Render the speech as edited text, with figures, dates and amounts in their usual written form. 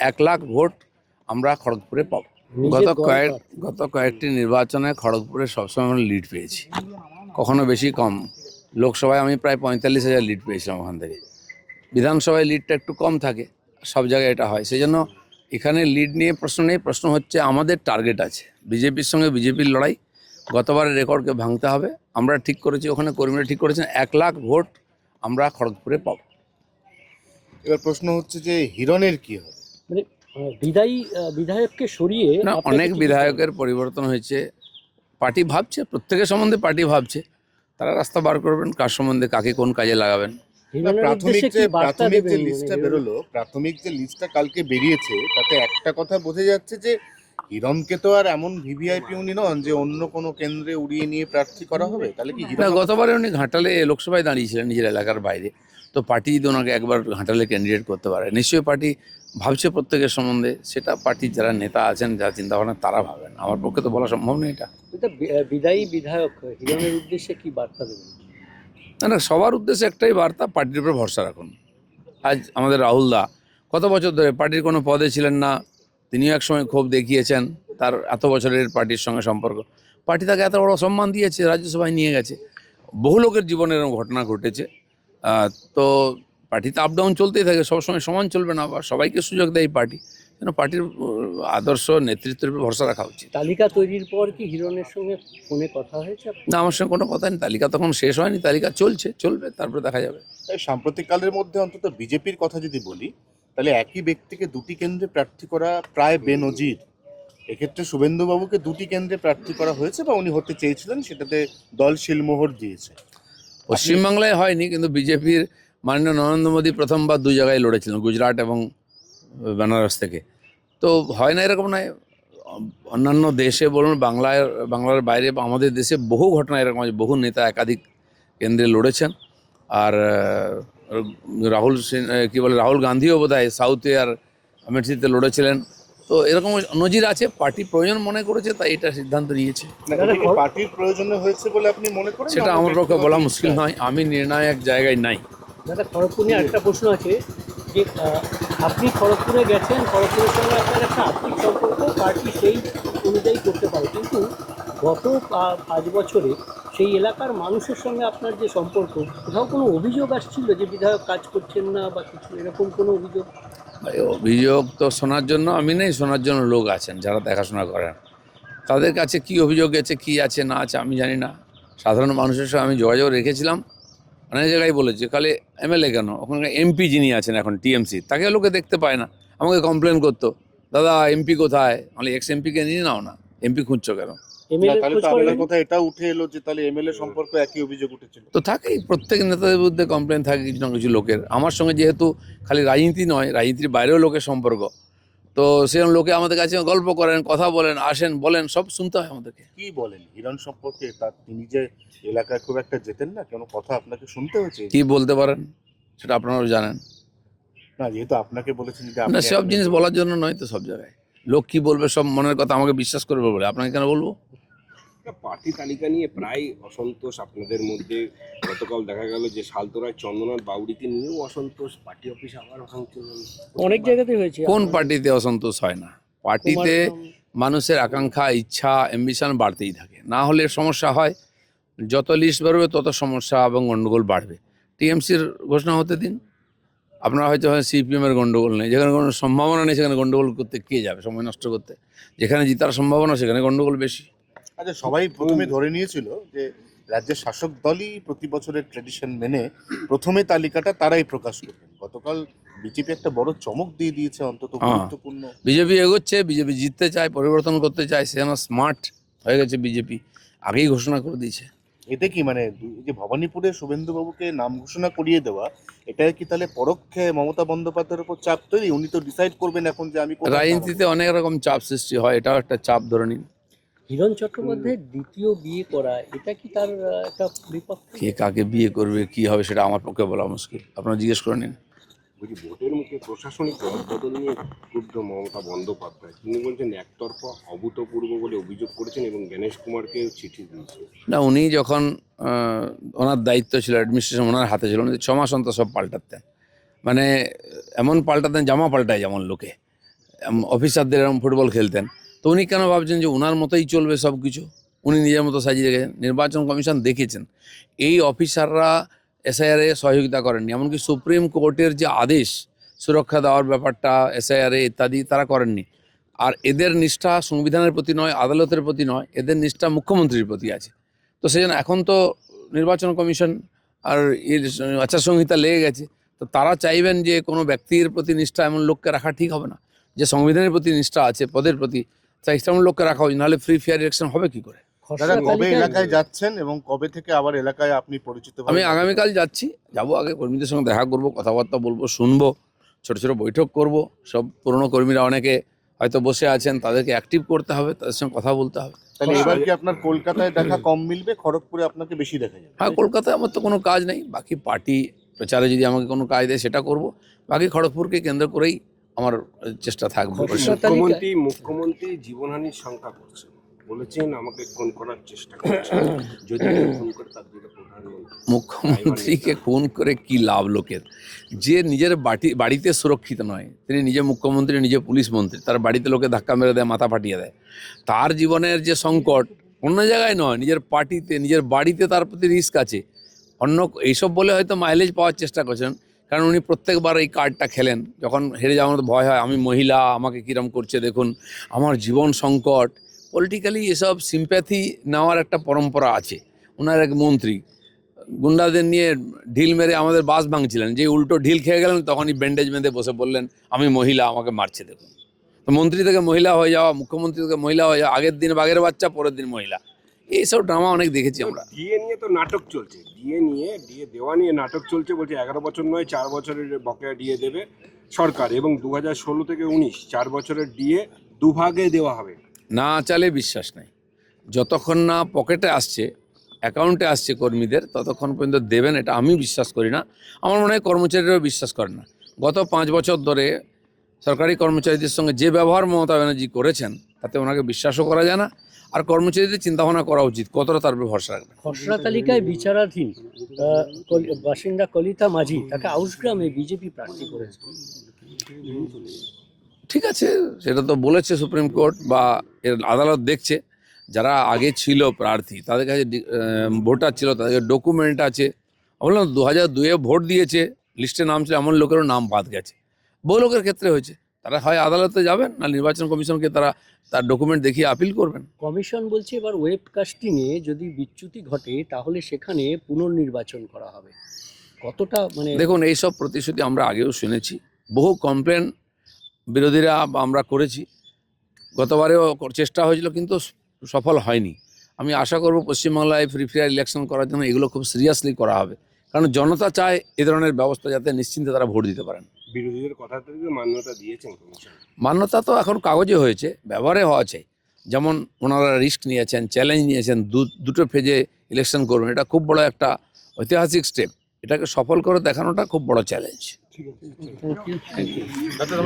1,00,000 vote আমরা খড়গপুরে পাবো। গত কয়েকটি নির্বাচনে খড়গপুরে সবসময় আমরা লিড পেয়েছি, কখনো বেশি কম। লোকসভায় আমি প্রায় 45,000 লিড পেয়েছিলাম ওখান থেকে। বিধানসভায় লিডটা একটু কম থাকে, সব জায়গায় এটা হয়। সেই জন্য এখানে লিড নিয়ে প্রশ্ন নেই, প্রশ্ন হচ্ছে আমাদের টার্গেট আছে বিজেপির সঙ্গে বিজেপির লড়াই। গতবারের রেকর্ডকে ভাঙতে হবে। আমরা ঠিক করেছি, ওখানে কর্মীরা ঠিক করেছেন 1,00,000 ভোট আমরা খড়গপুরে পাবো। এবার প্রশ্ন হচ্ছে যে হিরণের কি হবে? মানে বিধায়ককে সরিয়ে না, অনেক বিধায়কের পরিবর্তন হয়েছে। পার্টি ভাবছে, প্রত্যেকের সম্বন্ধে পার্টি ভাবছে, তারা রাস্তা বার করবেন কার সম্বন্ধে কাকে কোন কাজে লাগাবেন। প্রাথমিক যে লিস্টটা কালকে বেরিয়েছে তাতে একটা কথা বোঝা যাচ্ছে যে হিরণকে তো আর এমন ভিভিআইপি উনি নন যে অন্য কোনো কেন্দ্রে উড়িয়ে নিয়ে প্রার্থী করা হবে। তাহলে কি গতবারে উনি ঘাটালে লোকসভায় দাঁড়িয়েছিলেন নিজের এলাকার বাইরে, তো পার্টি যদি ওনাকে একবার ঘাটালে ক্যান্ডিডেট করতে পারে, নিশ্চয়ই পার্টি ভাবছে প্রত্যেকের সম্বন্ধে। সেটা পার্টির যারা নেতা আছেন, যারা চিন্তাভাবনা, তারা ভাবেন। আমার পক্ষে তো বলা সম্ভব নয় এটা। বিদায়ী বিধায়ক হিরণের উদ্দেশ্যে কি বার্তা দেবেন? না, সবার উদ্দেশ্যে একটাই বার্তা, পার্টির উপর ভরসা রাখুন। আজ আমাদের রাহুল দা কত বছর ধরে পার্টির কোনো পদে ছিলেন না, তিনিও একসময় ক্ষোভ দেখিয়েছেন, তার এত বছরের পার্টির সঙ্গে সম্পর্ক। পার্টি তাকে এত বড় সম্মান দিয়েছে, রাজ্যসভায় নিয়ে গেছে। বহু লোকের জীবনে এরকম ঘটনা ঘটেছে। তো পার্টিতে আপ ডাউন চলতেই থাকে, সবসময় সমান চলবে না, বা সবাইকে সুযোগ দেয় পার্টি। যেন পার্টির আদর্শ নেতৃত্বের উপর ভরসা রাখা উচিত। তালিকা তৈরির পর কি হিরণের সঙ্গে ফোনে কথা হয়েছে? না, আমার সঙ্গে কোনো কথা নেই। তালিকা তখন শেষ হয়নি, তালিকা চলবে, তারপরে দেখা যাবে। সাম্প্রতিককালের মধ্যে অন্তত বিজেপির কথা যদি বলি, তাহলে একই ব্যক্তিকে দুটি কেন্দ্রে প্রার্থী করা প্রায় বেনজির। এক্ষেত্রে শুভেন্দুবাবুকে দুটি কেন্দ্রে প্রার্থী করা হয়েছে বা উনি হতে চেয়েছিলেন, সেটাতে দল শিলমোহর দিয়েছে। পশ্চিমবাংলায় হয়নি, কিন্তু বিজেপির মাননীয় নরেন্দ্র মোদী প্রথমবার 2 জায়গায় লড়েছিলেন, গুজরাট এবং বেনারস থেকে। তো হয় না এরকম নয়, অন্যান্য দেশে বলুন, বাংলার বাইরে বা আমাদের দেশে বহু ঘটনা এরকম আছে। বহু নেতা একাধিক কেন্দ্রে লড়েছেন। আর রাহুল গান্ধীও বোধহয় সাউথে আর আমেঠিতে লড়েছিলেন। তো এরকম নজির আছে। পার্টি প্রয়োজন মনে করেছে, তাই এটা সিদ্ধান্ত নিয়েছে। পার্টির প্রয়োজনে হয়েছে বলে আপনি মনে করেন? সেটা আমার পক্ষে বলা মুশকিল নয়, আমি নির্ণায়ক জায়গায় নাই। দাদা, খড়গপুর নিয়ে একটা প্রশ্ন আছে যে আপনি খড়গপুরে গেছেন, খড়গপুরের সঙ্গে আপনার একটা আর্থিক সম্পর্ক পার্টি সেই অনুযায়ী করতে পারে, কিন্তু গত 5 বছরে সেই এলাকার মানুষের সঙ্গে আপনার যে সম্পর্ক, কোথাও কোনো অভিযোগ আসছিল যে বিধায়ক কাজ করছেন না বা কিছু এরকম কোনো অভিযোগ? অভিযোগ তো শোনার জন্য আমি নেই, শোনার জন্য লোক আছেন যারা দেখাশোনা করেন। তাদের কাছে কি অভিযোগ আছে, কি আছে না আছে আমি জানি না। সাধারণ মানুষের সঙ্গে আমি যোগাযোগ রেখেছিলাম, অনেক জায়গায় বলেছি। খালি এমএলএ কেন, ওখানে এমপি যিনি আছেন এখন টিএমসি, তাকে লোকে দেখতে পায় না। আমাকে কমপ্লেন করতো, দাদা এমপি কোথায়? আমি এক্স এমপিকে নিয়ে নাও না, এমপি খুঁজছো কেন? এটা উঠে এলো যে তাহলে এমএলএ সম্পর্কে একই অভিযোগ উঠেছিল। তো থাকেই, প্রত্যেক নেতাদের বিরুদ্ধে কমপ্লেন থাকে কিছু না কিছু লোকের। আমার সঙ্গে যেহেতু খালি রাজনীতি নয়, রাজনীতির বাইরেও লোকের সম্পর্ক, তো সেরকম লোকে আমাদের কাছে গল্প করেন, কথা বলেন, আসেন, বলেন, সব শুনতে হয় আমাদেরকে। কি বলেন হিরণ সম্পর্কে? তার তিনি যে এলাকায় খুব একটা যেতেন না, কোনো কথা আপনাকে শুনতে হয়েছে? কি বলতে পারেন সেটা আপনারাও জানেন না, যেহেতু আপনাকে বলেছেন যে না, সব জিনিস বলার জন্য নয় তো। সব জায়গায় লোক কি বলবে, সব মনের কথা আমাকে বিশ্বাস করবে বলে আপনাকে কেন বলবো? পার্টি তালিকা নিয়ে প্রায় অসন্তোষ আপনাদের মধ্যে। গতকাল দেখা গেল যে সালতোরায় চন্দ্রনাথ বাউরিকে নিয়েও অসন্তোষ, পার্টি অফিস আবার ভাঙচুর অনেক জায়গাতে হয়েছে। কোন পার্টিতে অসন্তোষ হয় না? পার্টিতে মানুষের আকাঙ্ক্ষা, ইচ্ছা, অ্যাম্বিশন বাড়তেই থাকে। না হলে সমস্যা হয়, যত লিস্ট বেরোবে তত সমস্যা এবং গণ্ডগোল বাড়বে। টিএমসির ঘোষণা হতে দিন। আপনারা হয়তো সিপিএমের গণ্ডগোল নেই, যেখানে কোনো সম্ভাবনা নেই সেখানে গণ্ডগোল করতে কে যাবে সময় নষ্ট করতে? যেখানে জিতার সম্ভাবনা সেখানে গণ্ডগোল বেশি। আচ্ছা, সবাই প্রথমে ধরে নিয়েছিল যে রাজ্যের শাসক দলই প্রতি বছরের ট্র্যাডিশন মেনে প্রথমে তালিকাটা তারাই প্রকাশ করবেন। গতকাল বিজেপি একটা বড় চমক দিয়ে দিয়েছে, অন্তত গুরুত্বপূর্ণ। বিজেপি এগোচ্ছে, বিজেপি জিততে চায়, পরিবর্তন করতে চায়, সে যেন স্মার্ট হয়ে গেছে। বিজেপি আগেই ঘোষণা করে দিয়েছে। এতে কি মানে যে ভবানীপুরে শুভেন্দুবাবুকে নাম ঘোষণা করিয়ে দেওয়া, এটা কি তাহলে পরোক্ষে মমতা বন্দ্যোপাধ্যায়ের উপর চাপ তৈরি? উনি তো ডিসাইড করবেন এখন যে আমি। রাজনীতিতে অনেক রকম চাপ সৃষ্টি হয়, এটাও একটা চাপ ধরে নিন। হিরণ চট্টোপাধ্যায়ের দ্বিতীয় বিয়ে করা, এটা কি তার একটা বিপক্ষে? কে কাকে বিয়ে করবে, কি হবে, সেটা আমার পক্ষে বলা মুশকিল। আপনারা জিজ্ঞেস করে নিন। বলছি, ভোটের মুখে প্রশাসনিক রদবদল নিয়ে ক্ষুব্ধ মমতা বন্দ্যোপাধ্যায়। তিনি বলছেন একতরফা, অভূতপূর্ব বলে অভিযোগ করেছেন এবং গণেশ কুমারকে চিঠি দিয়েছেন। না, উনি যখন ওনার দায়িত্ব ছিল, অ্যাডমিনিস্ট্রেশন ওনার হাতে ছিল, উনি 6 মাস অন্তর সব পাল্টাতেন। মানে এমন পাল্টাতেন, জামা পাল্টায় যেমন লোকে, অফিসারদের এরকম ফুটবল খেলতেন, তো উনি কেন ভাবছেন যে ওনার মতোই চলবে সব কিছু? উনি নিজের মতো সাজিয়ে রেখেছেন। নির্বাচন কমিশন দেখেছেন এই অফিসাররা এসআইআরে সহযোগিতা করেননি, এমনকি সুপ্রিম কোর্টের যে আদেশ সুরক্ষা দেওয়ার ব্যাপারটা এসআইআরে ইত্যাদি তারা করেননি। আর এদের নিষ্ঠা সংবিধানের প্রতি নয়, আদালতের প্রতি নয়, এদের নিষ্ঠা মুখ্যমন্ত্রীর প্রতি আছে। তো সেই জন্য এখন তো নির্বাচন কমিশন আর এর আচারসংহিতা লেগে গেছে, তো তারা চাইবেন যে কোনো ব্যক্তির প্রতি নিষ্ঠা এমন লোককে রাখা ঠিক হবে না। যে সংবিধানের প্রতি নিষ্ঠা আছে, পদের প্রতি, তাই তেমন লোককে রাখা উচিত, নাহলে ফ্রি ফেয়ার ইলেকশন হবে কি করে? দাদা, খসড়া কবে তালিকায় এলাকায় যাচ্ছেন এবং কবে থেকে আবার এলাকায় আপনি পরিচিত হবেন? আমি আগামীকাল যাচ্ছি, যাব, আগে কর্মীদের সঙ্গে দেখা করব, কথাবার্তা বলবো, শুনবো, ছোট ছোট বৈঠক করব। সব পুরনো কর্মীরা অনেকে হয়তো বসে আছেন, তাদেরকে অ্যাক্টিভ করতে হবে, তাদের সঙ্গে কথা বলতে হবে। তাহলে এবার কি আপনার কলকাতায় দেখা কম মিলবে, খড়গপুরে আপনাকে বেশি দেখা যাবে? হ্যাঁ, কলকাতায় আমার তো কোনো কাজ নেই, বাকি পার্টি প্রচারে যদি আমাকে কোনো কাজ দেয় সেটা করব, বাকি খড়গপুরকে কেন্দ্র করেই আমার চেষ্টা থাকবে। খসড়া তালিকায় মুখ্যমন্ত্রী জীবনহানির শঙ্কা করছেন, বলেছেন আমাকে খুন করার চেষ্টা করছেন, যদি কেউ খুন করে তার দিকে প্রধানমন্ত্রী। মুখ্যমন্ত্রীকে খুন করে কি লাভ লোকের? যে নিজের বাড়িতে সুরক্ষিত নয়, তিনি নিজে মুখ্যমন্ত্রী, নিজে পুলিশ মন্ত্রী, তার বাড়িতে লোকে ধাক্কা মেরে দেয়, মাথা ফাটিয়ে দেয়। তার জীবনের যে সংকট অন্য জায়গায় নয়, নিজের পার্টিতে, নিজের বাড়িতে তার প্রতি রিস্ক আছে। অন্য এইসব বলে হয়তো মাইলেজ পাওয়ার চেষ্টা করছেন, কারণ উনি প্রত্যেকবার এই কার্ডটা খেলেন। যখন হেরে যাওয়ার মতো ভয় হয়, আমি মহিলা, আমাকে কিরম করছে দেখুন, আমার জীবন সংকট। পলিটিক্যালি এসব সিম্প্যাথি নেওয়ার একটা পরম্পরা আছে। ওনার এক মন্ত্রী গুন্ডাদের নিয়ে ঢিল মেরে আমাদের বাস ভাঙছিলেন, যে উল্টো ঢিল খেয়ে গেলেন তখনই ব্যান্ডেজ বেঁধে বসে বললেন আমি মহিলা, আমাকে মারছে দেখুন। তো মন্ত্রী থেকে মহিলা হয়ে যাওয়া, মুখ্যমন্ত্রী থেকে মহিলা হয়ে যাওয়া, আগের দিন বাঘের বাচ্চা, পরের দিন মহিলা, এইসব ড্রামা অনেক দেখেছি আমরা। ডিএ নিয়ে তো নাটক চলছে, ডিএ দেওয়া নিয়ে নাটক চলছে, বলছে 11 বছর নয় 4 বছরের বকেয়া ডিএ দেবে সরকার, এবং 2016 থেকে 19 4 বছরের ডিএ দুভাগে দেওয়া হবে। না চালে বিশ্বাস নাই, যতক্ষণ না পকেটে আসছে, অ্যাকাউন্টে আসছে কর্মীদের, ততক্ষণ পর্যন্ত দেবেন, এটা আমি বিশ্বাস করি না। আমার মনে হয় কর্মচারীরাও বিশ্বাস করেন না। গত 5 বছর ধরে সরকারি কর্মচারীদের সঙ্গে যে ব্যবহার মমতা ব্যানার্জি করেছেন, তাতে ওনাকে বিশ্বাসও করা যায় না। আর কর্মচারীদের চিন্তাভাবনা করা উচিত কতটা তার উপর ভরসা রাখবে। খসড়া তালিকায় বিচারাধীন বাসিন্দা কলিতা মাঝি, তাকে আউসগ্রামে বিজেপি প্রার্থী করেছে। ঠিক আছে, সেটা তো বলেছে সুপ্রিম কোর্ট বা এর আদালত দেখছে। যারা আগে ছিল প্রার্থী, তাদের কাছে ভোটার ছিল, তাদের ডকুমেন্ট আছে। বললাম 2002-এ ভোট দিয়েছে, লিস্টে নাম ছিল, এমন লোকেরও নাম বাদ গেছে। বহু লোকের ক্ষেত্রে হয়েছে। তারা হয় আদালতে যাবেন, না নির্বাচন কমিশনকে তারা তার ডকুমেন্ট দেখিয়ে আপিল করবেন। কমিশন বলছে এবার ওয়েবকাস্টিংয়ে যদি বিচ্যুতি ঘটে তাহলে সেখানে পুনর্নির্বাচন করা হবে। কতটা মানে দেখুন, এইসব প্রতিশ্রুতি আমরা আগেও শুনেছি, বহু কমপ্লেন বিরোধীরা আমরা করেছি। গতবারেও চেষ্টা হয়েছিল, কিন্তু সফল হয়নি। আমি আশা করব পশ্চিমবাংলায় ফ্রি ফেয়ার ইলেকশন করার জন্য এগুলো খুব সিরিয়াসলি করা হবে, কারণ জনতা চায় এ ধরনের ব্যবস্থা, যাতে নিশ্চিন্তে তারা ভোট দিতে পারেন। বিরোধীদের কথা থেকে মান্যতা দিয়েছেন কমিশন। মান্যতা তো এখন কাগজে হয়েছে, ব্যবহারে হওয়া চাই। যেমন ওনারা রিস্ক নিয়েছেন, চ্যালেঞ্জ নিয়েছেন, দুটো ফেজে ইলেকশন করবেন, এটা খুব বড় একটা ঐতিহাসিক স্টেপ। এটাকে সফল করে দেখানোটা খুব বড় চ্যালেঞ্জ। Thank you.